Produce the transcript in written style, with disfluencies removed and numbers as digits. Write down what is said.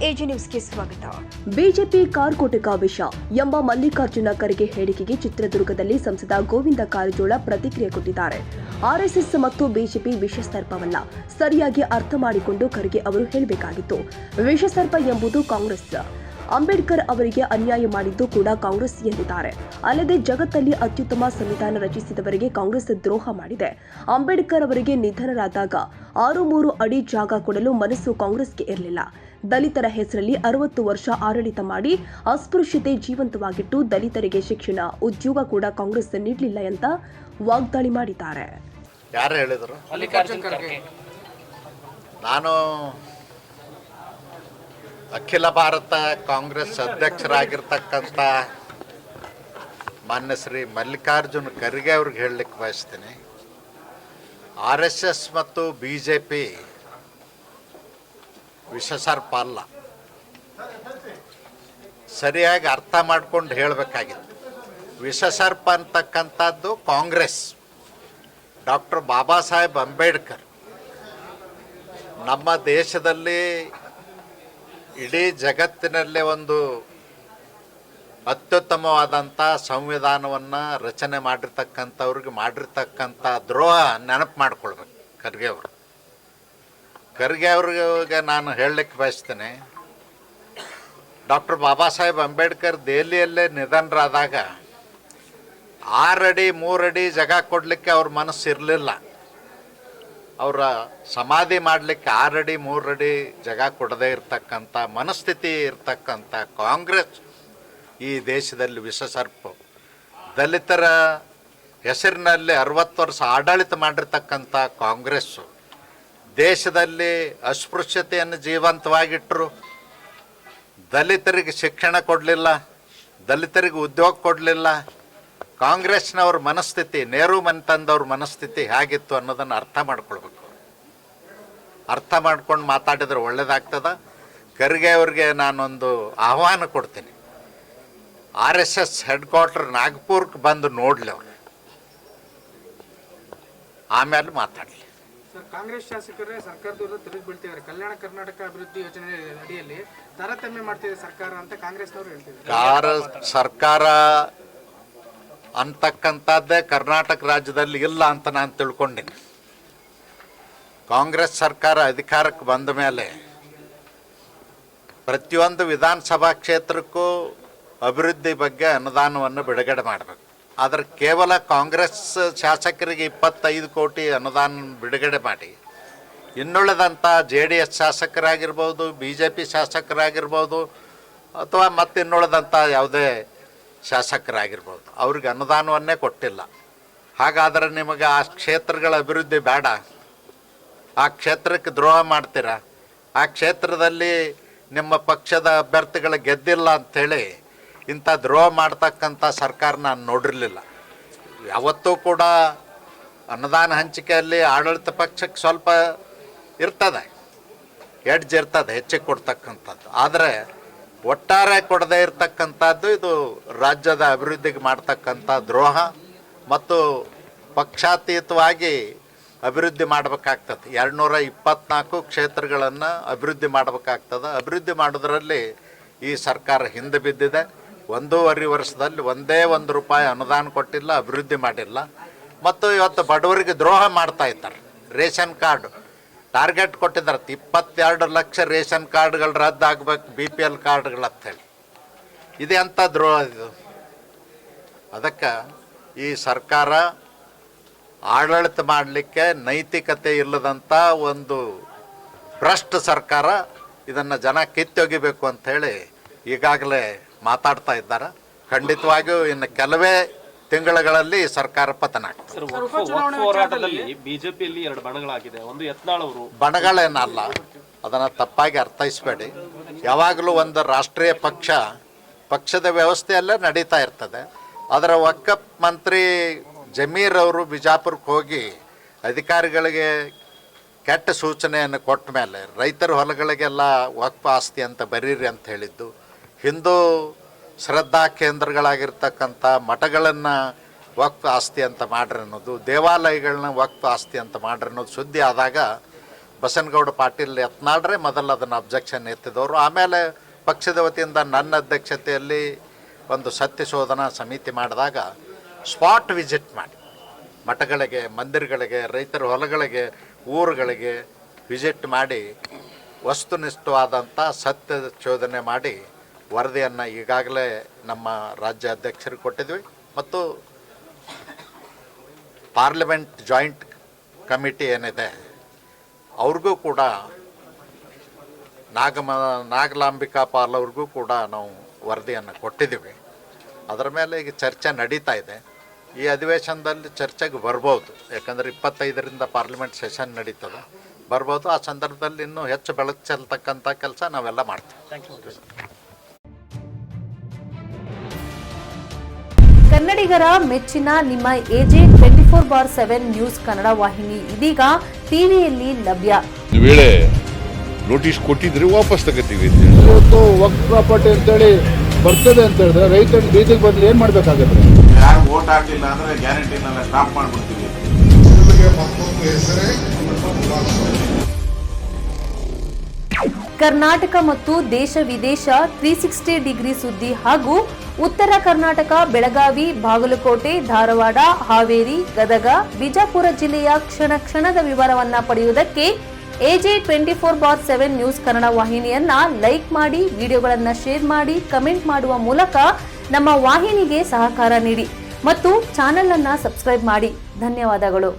AG ನ್ಯೂಸ್ಗೆ ಸ್ವಾಗತ. BJP Karkotaka ವಿಷ ಎಂಬ ಮಲ್ಲಿಕಾರ್ಜುನ ಖರ್ಗೆ ಹೇಳಿಕೆಗೆ ಚಿತ್ರದುರ್ಗದಲ್ಲಿ ಸಂಸದ ಗೋವಿಂದ ಕಾರಜೋಳ ಪ್ರತಿಕ್ರಿಯೆ ಕೊಟ್ಟಿದ್ದಾರೆ. ಆರ್ಎಸ್ಎಸ್ ಮತ್ತು ಬಿಜೆಪಿ ವಿಷಸರ್ಪವಲ್ಲ, ಸರಿಯಾಗಿ ಅರ್ಥ ಮಾಡಿಕೊಂಡು ಖರ್ಗೆ ಅವರು ಹೇಳಬೇಕಾಗಿತ್ತು. ವಿಷಸರ್ಪ ಎಂಬುದು ಕಾಂಗ್ರೆಸ್. ಅಂಬೇಡ್ಕರ್ ಅವರಿಗೆ ಅನ್ಯಾಯ ಮಾಡಿದ್ದು ಕೂಡ ಕಾಂಗ್ರೆಸ್ ಎಂದಿದ್ದಾರೆ. ಅಲ್ಲದೆ ಜಗತ್ತಲ್ಲಿ ಅತ್ಯುತ್ತಮ ಸಂವಿಧಾನ ರಚಿಸಿದವರಿಗೆ ಕಾಂಗ್ರೆಸ್ ದ್ರೋಹ ಮಾಡಿದೆ. ಅಂಬೇಡ್ಕರ್ ಅವರಿಗೆ ನಿಧನರಾದಾಗ 6-3 ಅಡಿ ಜಾಗ ಕೊಡಲು ಮನಸ್ಸು ಕಾಂಗ್ರೆಸ್ಗೆ ಇರಲಿಲ್ಲ. ದಲಿತರ ಹೆಸರಲ್ಲಿ 60 ವರ್ಷ ಆಡಳಿತ ಮಾಡಿ ಅಸ್ಪೃಶ್ಯತೆ ಜೀವಂತವಾಗಿಟ್ಟು ದಲಿತರಿಗೆ ಶಿಕ್ಷಣ, ಉದ್ಯೋಗ ಕೂಡ ಕಾಂಗ್ರೆಸ್ ನೀಡಲಿಲ್ಲ ಅಂತ ವಾಗ್ದಾಳಿ ಮಾಡಿದ್ದಾರೆ. ಯಾರು ಹೇಳಿದ್ರು? ನಾನು ಅಖಿಲ ಭಾರತ ಕಾಂಗ್ರೆಸ್ ಅಧ್ಯಕ್ಷರಾಗಿರ್ತಕ್ಕಂಥ ಮಾನ್ಯ ಶ್ರೀ ಮಲ್ಲಿಕಾರ್ಜುನ ಖರ್ಗೆ ಅವ್ರಿಗೆ ಹೇಳಲಿಕ್ಕೆ ಬಯಸ್ತೀನಿ, RSS ಮತ್ತು BJP ವಿಷಸರ್ಪ ಅಲ್ಲ. ಸರಿಯಾಗಿ ಅರ್ಥ ಮಾಡ್ಕೊಂಡು ಹೇಳಬೇಕಾಗಿತ್ತು. ವಿಷಸರ್ಪ ಅಂತಕ್ಕಂಥದ್ದು ಕಾಂಗ್ರೆಸ್. ಡಾಕ್ಟರ್ ಬಾಬಾ ಸಾಹೇಬ್ ಅಂಬೇಡ್ಕರ್ ನಮ್ಮ ದೇಶದಲ್ಲಿ ಇಡೀ ಜಗತ್ತಿನಲ್ಲೇ ಒಂದು ಅತ್ಯುತ್ತಮವಾದಂಥ ಸಂವಿಧಾನವನ್ನು ರಚನೆ ಮಾಡಿರ್ತಕ್ಕಂಥವ್ರಿಗೆ ಮಾಡಿರ್ತಕ್ಕಂಥ ದ್ರೋಹ ನೆನಪು ಮಾಡ್ಕೊಳ್ಬೇಕು. ಖರ್ಗೆ ಅವ್ರಿಗೆ ನಾನು ಹೇಳಲಿಕ್ಕೆ ಬಯಸ್ತೇನೆ, ಡಾಕ್ಟರ್ ಬಾಬಾ ಸಾಹೇಬ್ ಅಂಬೇಡ್ಕರ್ ದೆಹಲಿಯಲ್ಲೇ ನಿಧನರಾದಾಗ 6 ಅಡಿ 3 ಅಡಿ ಜಾಗ ಕೊಡಲಿಕ್ಕೆ ಅವ್ರ ಮನಸ್ಸು ಇರಲಿಲ್ಲ. ಅವರ ಸಮಾಧಿ ಮಾಡಲಿಕ್ಕೆ 6 ಅಡಿ 3 ಅಡಿ ಜಾಗ ಕೊಡದೇ ಇರತಕ್ಕಂಥ ಮನಸ್ಥಿತಿ ಇರ್ತಕ್ಕಂಥ ಕಾಂಗ್ರೆಸ್ ಈ ದೇಶದಲ್ಲಿ ವಿಷಸರ್ಪ. ದಲಿತರ ಹೆಸರಿನಲ್ಲಿ 60 ವರ್ಷ ಆಡಳಿತ ಮಾಡಿರ್ತಕ್ಕಂಥ ಕಾಂಗ್ರೆಸ್ಸು ದೇಶದಲ್ಲಿ ಅಸ್ಪೃಶ್ಯತೆಯನ್ನು ಜೀವಂತವಾಗಿಟ್ಟರು. ದಲಿತರಿಗೆ ಶಿಕ್ಷಣ ಕೊಡಲಿಲ್ಲ, ದಲಿತರಿಗೆ ಉದ್ಯೋಗ ಕೊಡಲಿಲ್ಲ. ಕಾಂಗ್ರೆಸ್ನವ್ರ ಮನಸ್ಥಿತಿ, ನೆಹರು ಮನೆತಂದವ್ರ ಮನಸ್ಥಿತಿ ಹೇಗಿತ್ತು ಅನ್ನೋದನ್ನು ಅರ್ಥ ಮಾಡ್ಕೊಳ್ಬೇಕು. ಅರ್ಥ ಮಾಡ್ಕೊಂಡು ಮಾತಾಡಿದ್ರೆ ಒಳ್ಳೇದಾಗ್ತದ. ಖರ್ಗೆ ಅವ್ರಿಗೆ ನಾನೊಂದು ಆಹ್ವಾನ ಕೊಡ್ತೀನಿ, RSS ಹೆಡ್ ಕ್ವಾರ್ಟರ್ ನಾಗ್ಪುರ್ಗೆ ಬಂದು ನೋಡಲಿ ಅವರು, ಆಮೇಲೆ ಮಾತಾಡಲಿ. ಸರ್, ಕಾಂಗ್ರೆಸ್ ಶಾಸಕರೇ ಸರ್ಕಾರದವರು ತಿರುಗಿ ಬೀಳ್ತಿದ್ದಾರೆ. ಕಲ್ಯಾಣ ಕರ್ನಾಟಕ ಅಭಿವೃದ್ಧಿ ಯೋಜನೆ ಅಡಿಯಲ್ಲಿ ತಾರತಮ್ಯ ಮಾಡ್ತಿದೆ ಸರ್ಕಾರ ಅಂತ ಕಾಂಗ್ರೆಸ್ನವರು ಹೇಳ್ತಿದ್ದಾರೆ. ಸರ್ಕಾರ ಅಂತಕ್ಕಂಥದ್ದೇ ಕರ್ನಾಟಕ ರಾಜ್ಯದಲ್ಲಿ ಇಲ್ಲ ಅಂತ ನಾನು ತಿಳ್ಕೊಂಡಿನಿ. ಕಾಂಗ್ರೆಸ್ ಸರ್ಕಾರ ಅಧಿಕಾರಕ್ಕೆ ಬಂದ ಮೇಲೆ ಪ್ರತಿಯೊಂದು ವಿಧಾನಸಭಾ ಕ್ಷೇತ್ರಕ್ಕೂ ಅಭಿವೃದ್ಧಿ ಬಗ್ಗೆ ಅನುದಾನವನ್ನು ಬಿಡುಗಡೆ ಮಾಡಬೇಕು. ಆದರೆ ಕೇವಲ ಕಾಂಗ್ರೆಸ್ ಶಾಸಕರಿಗೆ 25 ಕೋಟಿ ಅನುದಾನ ಬಿಡುಗಡೆ ಮಾಡಿ ಇನ್ನುಳಿದಂಥ JDS ಶಾಸಕರಾಗಿರ್ಬೋದು, BJP ಶಾಸಕರಾಗಿರ್ಬೋದು, ಅಥವಾ ಮತ್ತು ಇನ್ನುಳಿದಂಥ ಯಾವುದೇ ಶಾಸಕರಾಗಿರ್ಬೋದು, ಅವ್ರಿಗೆ ಅನುದಾನವನ್ನೇ ಕೊಟ್ಟಿಲ್ಲ. ಹಾಗಾದರೆ ನಿಮಗೆ ಆ ಕ್ಷೇತ್ರಗಳ ಅಭಿವೃದ್ಧಿ ಬೇಡ? ಆ ಕ್ಷೇತ್ರಕ್ಕೆ ದ್ರೋಹ ಮಾಡ್ತೀರಾ? ಆ ಕ್ಷೇತ್ರದಲ್ಲಿ ನಿಮ್ಮ ಪಕ್ಷದ ಅಭ್ಯರ್ಥಿಗಳು ಗೆದ್ದಿಲ್ಲ ಅಂಥೇಳಿ ಇಂಥ ದ್ರೋಹ ಮಾಡ್ತಕ್ಕಂಥ ಸರ್ಕಾರ ನಾನು ನೋಡಿರಲಿಲ್ಲ. ಯಾವತ್ತೂ ಕೂಡ ಅನುದಾನ ಹಂಚಿಕೆಯಲ್ಲಿ ಆಡಳಿತ ಪಕ್ಷಕ್ಕೆ ಸ್ವಲ್ಪ ಇರ್ತದೆ, ಎಡ್ಜ್ ಇರ್ತದೆ ಹೆಚ್ಚಿಗೆ ಕೊಡ್ತಕ್ಕಂಥದ್ದು. ಆದರೆ ಒಟ್ಟಾರೆ ಕೊಡದೇ ಇರತಕ್ಕಂಥದ್ದು ಇದು ರಾಜ್ಯದ ಅಭಿವೃದ್ಧಿಗೆ ಮಾಡ್ತಕ್ಕಂಥ ದ್ರೋಹ. ಮತ್ತು ಪಕ್ಷಾತೀತವಾಗಿ ಅಭಿವೃದ್ಧಿ ಮಾಡಬೇಕಾಗ್ತದೆ. 224 ಕ್ಷೇತ್ರಗಳನ್ನು ಅಭಿವೃದ್ಧಿ ಮಾಡಬೇಕಾಗ್ತದೆ. ಅಭಿವೃದ್ಧಿ ಮಾಡೋದ್ರಲ್ಲಿ ಈ ಸರ್ಕಾರ ಹಿಂದೆ ಬಿದ್ದಿದೆ. 1.5 ವರ್ಷದಲ್ಲಿ ಒಂದೇ ₹1 ಅನುದಾನ ಕೊಟ್ಟಿಲ್ಲ, ಅಭಿವೃದ್ಧಿ ಮಾಡಿಲ್ಲ. ಮತ್ತು ಇವತ್ತು ಬಡವರಿಗೆ ದ್ರೋಹ ಮಾಡ್ತಾ ಇದ್ದಾರೆ. ರೇಷನ್ ಕಾರ್ಡ್ ಟಾರ್ಗೆಟ್ ಕೊಟ್ಟಿದ್ದಾರೆ, 22 ಲಕ್ಷ ರೇಷನ್ ಕಾರ್ಡ್ಗಳು ರದ್ದಾಗಬೇಕು, BPL ಕಾರ್ಡ್ಗಳು ಅಂಥೇಳಿ. ಇದೆ ಅಂಥ ದ್ರೋಹ ಇದು. ಅದಕ್ಕೆ ಈ ಸರ್ಕಾರ ಆಡಳಿತ ಮಾಡಲಿಕ್ಕೆ ನೈತಿಕತೆ ಇಲ್ಲದಂಥ ಒಂದು ಭ್ರಷ್ಟ ಸರ್ಕಾರ. ಇದನ್ನು ಜನ ಕಿತ್ತೊಗಿಬೇಕು ಅಂಥೇಳಿ ಈಗಾಗಲೇ ಮಾತಾಡ್ತಾ ಇದ್ದಾರೆ. ಖಂಡಿತವಾಗಿಯೂ ಇನ್ನು ಕೆಲವೇ ತಿಂಗಳುಗಳಲ್ಲಿ ಸರ್ಕಾರ ಪತನ ಆಗ್ತದೆ. ಹೋರಾಟದಲ್ಲಿ ಬಿಜೆಪಿಯಲ್ಲಿ 2 ಬಣಗಳಾಗಿದೆ. ಒಂದು ಯತ್ನಾಳ್ ಅವರು. ಬಣಗಳೇನಲ್ಲ, ಅದನ್ನು ತಪ್ಪಾಗಿ ಅರ್ಥೈಸಬೇಡಿ. ಯಾವಾಗಲೂ ಒಂದು ರಾಷ್ಟ್ರೀಯ ಪಕ್ಷದ ವ್ಯವಸ್ಥೆಯಲ್ಲೇ ನಡೀತಾ ಇರ್ತದೆ. ಅದರ ವಕ್ಫ್ ಮಂತ್ರಿ ಜಮೀರ್ ಅವರು ಬಿಜಾಪುರಕ್ಕೆ ಹೋಗಿ ಅಧಿಕಾರಿಗಳಿಗೆ ಕೆಟ್ಟ ಸೂಚನೆಯನ್ನು ಕೊಟ್ಟ ಮೇಲೆ ರೈತರ ಹೊಲಗಳಿಗೆಲ್ಲ ವಕ್ಫ್ ಆಸ್ತಿ ಅಂತ ಬರೀರಿ ಅಂತ ಹೇಳಿದ್ದು, ಹಿಂದೂ ಶ್ರದ್ಧಾ ಕೇಂದ್ರಗಳಾಗಿರ್ತಕ್ಕಂಥ ಮಠಗಳನ್ನು ವಕ್ಫ್ ಆಸ್ತಿ ಅಂತ ಮಾಡ್ರಿ ಅನ್ನೋದು, ದೇವಾಲಯಗಳನ್ನ ವಕ್ಫ್ ಆಸ್ತಿ ಅಂತ ಮಾಡ್ರಿ ಅನ್ನೋದು ಸುದ್ದಿ ಆದಾಗ ಬಸನಗೌಡ ಪಾಟೀಲ್ ಯತ್ನಾಳ್ರೆ ಮೊದಲು ಅದನ್ನು ಅಬ್ಜೆಕ್ಷನ್ ಎತ್ತಿದವರು. ಆಮೇಲೆ ಪಕ್ಷದ ವತಿಯಿಂದ ನನ್ನ ಅಧ್ಯಕ್ಷತೆಯಲ್ಲಿ ಒಂದು ಸತ್ಯ ಶೋಧನಾ ಸಮಿತಿ ಮಾಡಿದಾಗ ಸ್ಪಾಟ್ ವಿಸಿಟ್ ಮಾಡಿ ಮಠಗಳಿಗೆ, ಮಂದಿರಗಳಿಗೆ, ರೈತರ ಹೊಲಗಳಿಗೆ, ಊರುಗಳಿಗೆ ವಿಸಿಟ್ ಮಾಡಿ ವಸ್ತುನಿಷ್ಠವಾದಂಥ ಸತ್ಯ ಶೋಧನೆ ಮಾಡಿ ವರದಿಯನ್ನು ಈಗಾಗಲೇ ನಮ್ಮ ರಾಜ್ಯ ಅಧ್ಯಕ್ಷರಿಗೆ ಕೊಟ್ಟಿದ್ವಿ ಮತ್ತು ಪಾರ್ಲಿಮೆಂಟ್ ಜಾಯಿಂಟ್ ಕಮಿಟಿ ಏನಿದೆ ಅವ್ರಿಗೂ ಕೂಡ ನಾಗಲಾಂಬಿಕಾ ಪಾಲ್ ಅವ್ರಿಗೂ ಕೂಡ ನಾವು ವರದಿಯನ್ನು ಕೊಟ್ಟಿದ್ದೀವಿ. ಅದರ ಮೇಲೆ ಈಗ ಚರ್ಚೆ ನಡೀತಾ ಇದೆ. ಈ ಅಧಿವೇಶನದಲ್ಲಿ ಚರ್ಚೆಗೆ ಬರ್ಬೋದು, ಯಾಕಂದರೆ 25ರಿಂದ ಪಾರ್ಲಿಮೆಂಟ್ ಸೆಷನ್ ನಡೀತದೆ, ಬರ್ಬೋದು. ಆ ಸಂದರ್ಭದಲ್ಲಿ ಇನ್ನೂ ಹೆಚ್ಚು ಬೆಳಕು ಚೆಲ್ತಕ್ಕಂಥ ಕೆಲಸ ನಾವೆಲ್ಲ ಮಾಡ್ತೀವಿ. ಕನ್ನಡಿಗರ ಮೆಚ್ಚಿನ ನಿಮ್ಮ AJ 24/7 ನ್ಯೂಸ್ ಕನ್ನಡ ವಾಹಿನಿ ಇದೀಗ ಟಿವಿಯಲ್ಲಿ ಲಭ್ಯ. ಒಂದು ವೇಳೆ ನೋಟಿಸ್ ಕೊಟ್ಟಿದ್ರೆ ವಾಪಸ್ ತಗೋತೀವಿ. ಇವತ್ತು ವಕ್ಫ್ ಪ್ರಾಪರ್ಟಿ ಅಂತೇಳಿ ಬರ್ತದೆ ಅಂತ ಹೇಳಿದ್ರೆ ರೈತರು ಬೀದಿಗೆ ಬದಲು ಏನು ಮಾಡಬೇಕಾಗುತ್ತೆ? ಯಾರು ವೋಟ್ ಹಾಕಲಿಲ್ಲ ಅಂದ್ರೆ ಗ್ಯಾರಂಟಿನೆಲ್ಲ ಸ್ಟಾಪ್ ಮಾಡ್ಬಿಡ್ತೀವಿ. ಕರ್ನಾಟಕ ಮತ್ತು ದೇಶ ವಿದೇಶ 360 ಡಿಗ್ರಿ ಸುದ್ದಿ ಹಾಗೂ ಉತ್ತರ ಕರ್ನಾಟಕ, ಬೆಳಗಾವಿ, ಬಾಗಲಕೋಟೆ, ಧಾರವಾಡ, ಹಾವೇರಿ, ಗದಗ, ಬಿಜಾಪುರ ಜಿಲ್ಲೆಯ ಕ್ಷಣ ಕ್ಷಣದ ವಿವರವನ್ನ ಪಡೆಯುವುದಕ್ಕೆ AJ 24/7 ನ್ಯೂಸ್ ಕನ್ನಡ ವಾಹಿನಿಯನ್ನ ಲೈಕ್ ಮಾಡಿ, ವಿಡಿಯೋಗಳನ್ನ ಶೇರ್ ಮಾಡಿ, ಕಮೆಂಟ್ ಮಾಡುವ ಮೂಲಕ ನಮ್ಮ ವಾಹಿನಿಗೆ ಸಹಕಾರ ನೀಡಿ ಮತ್ತು ಚಾನೆಲ್ ಅನ್ನ ಸಬ್ಸ್ಕ್ರೈಬ್ ಮಾಡಿ. ಧನ್ಯವಾದಗಳು.